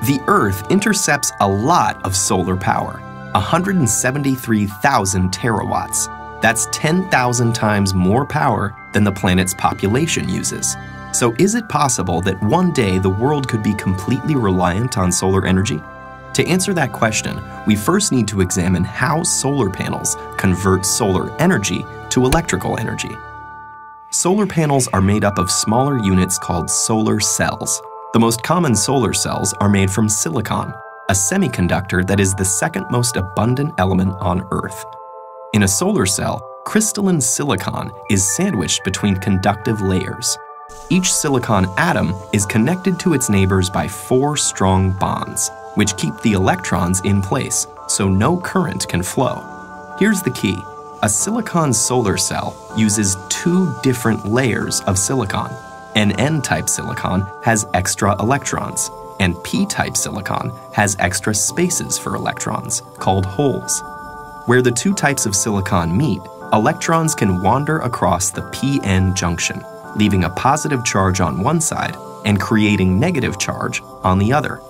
The Earth intercepts a lot of solar power, 173,000 terawatts. That's 10,000 times more power than the planet's population uses. So is it possible that one day the world could be completely reliant on solar energy? To answer that question, we first need to examine how solar panels convert solar energy to electrical energy. Solar panels are made up of smaller units called solar cells. The most common solar cells are made from silicon, a semiconductor that is the second most abundant element on Earth. In a solar cell, crystalline silicon is sandwiched between conductive layers. Each silicon atom is connected to its neighbors by 4 strong bonds, which keep the electrons in place so no current can flow. Here's the key. A silicon solar cell uses 2 different layers of silicon. An N-type silicon has extra electrons, and P-type silicon has extra spaces for electrons, called holes. Where the 2 types of silicon meet, electrons can wander across the P-N junction, leaving a positive charge on one side and creating negative charge on the other.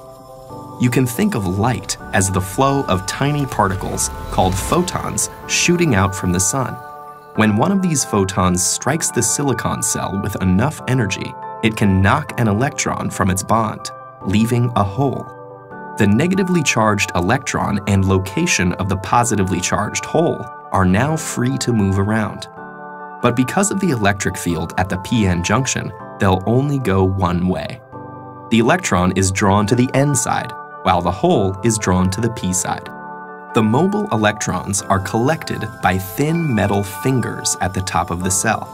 You can think of light as the flow of tiny particles called photons shooting out from the sun. When one of these photons strikes the silicon cell with enough energy, it can knock an electron from its bond, leaving a hole. The negatively charged electron and location of the positively charged hole are now free to move around. But because of the electric field at the p-n junction, they'll only go one way. The electron is drawn to the N side, while the hole is drawn to the P side. The mobile electrons are collected by thin metal fingers at the top of the cell.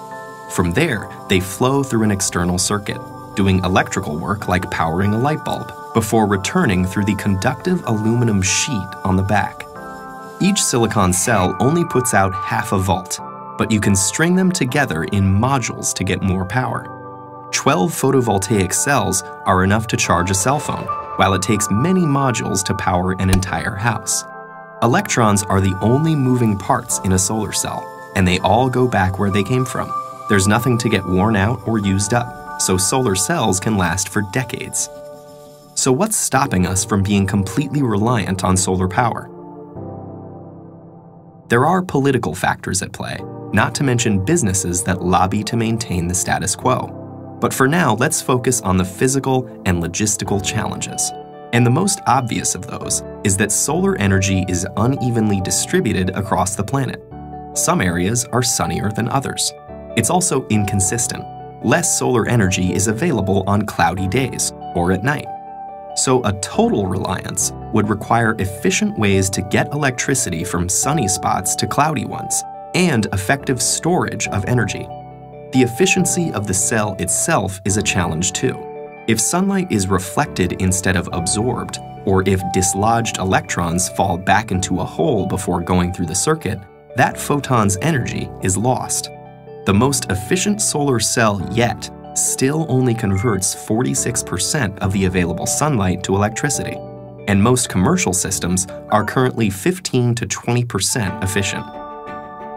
From there, they flow through an external circuit, doing electrical work like powering a light bulb, before returning through the conductive aluminum sheet on the back. Each silicon cell only puts out half a volt, but you can string them together in modules to get more power. 12 photovoltaic cells are enough to charge a cell phone, while it takes many modules to power an entire house. Electrons are the only moving parts in a solar cell, and they all go back where they came from. There's nothing to get worn out or used up, so solar cells can last for decades. So what's stopping us from being completely reliant on solar power? There are political factors at play, not to mention businesses that lobby to maintain the status quo. But for now, let's focus on the physical and logistical challenges. And the most obvious of those is that solar energy is unevenly distributed across the planet. Some areas are sunnier than others. It's also inconsistent. Less solar energy is available on cloudy days or at night. So a total reliance would require efficient ways to get electricity from sunny spots to cloudy ones, and effective storage of energy. The efficiency of the cell itself is a challenge too. If sunlight is reflected instead of absorbed, or if dislodged electrons fall back into a hole before going through the circuit, that photon's energy is lost. The most efficient solar cell yet still only converts 46% of the available sunlight to electricity, and most commercial systems are currently 15 to 20% efficient.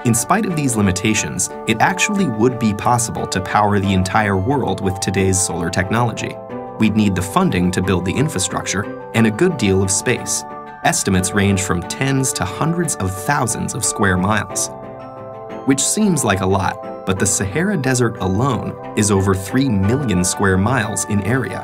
In spite of these limitations, it actually would be possible to power the entire world with today's solar technology. We'd need the funding to build the infrastructure and a good deal of space. Estimates range from tens to hundreds of thousands of square miles. Which seems like a lot, but the Sahara Desert alone is over 3 million square miles in area.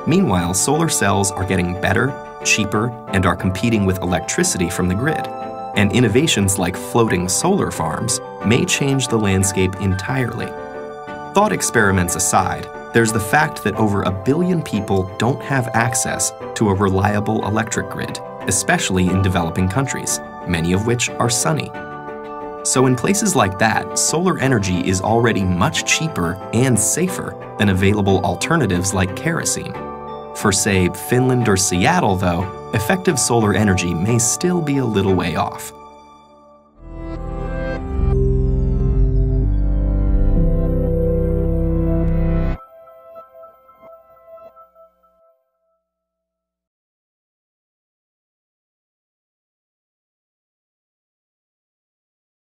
Meanwhile, solar cells are getting better, cheaper, and are competing with electricity from the grid. And innovations like floating solar farms may change the landscape entirely. Thought experiments aside, there's the fact that over 1 billion people don't have access to a reliable electric grid, especially in developing countries, many of which are sunny. So in places like that, solar energy is already much cheaper and safer than available alternatives like kerosene. For, say, Finland or Seattle, though, effective solar energy may still be a little way off.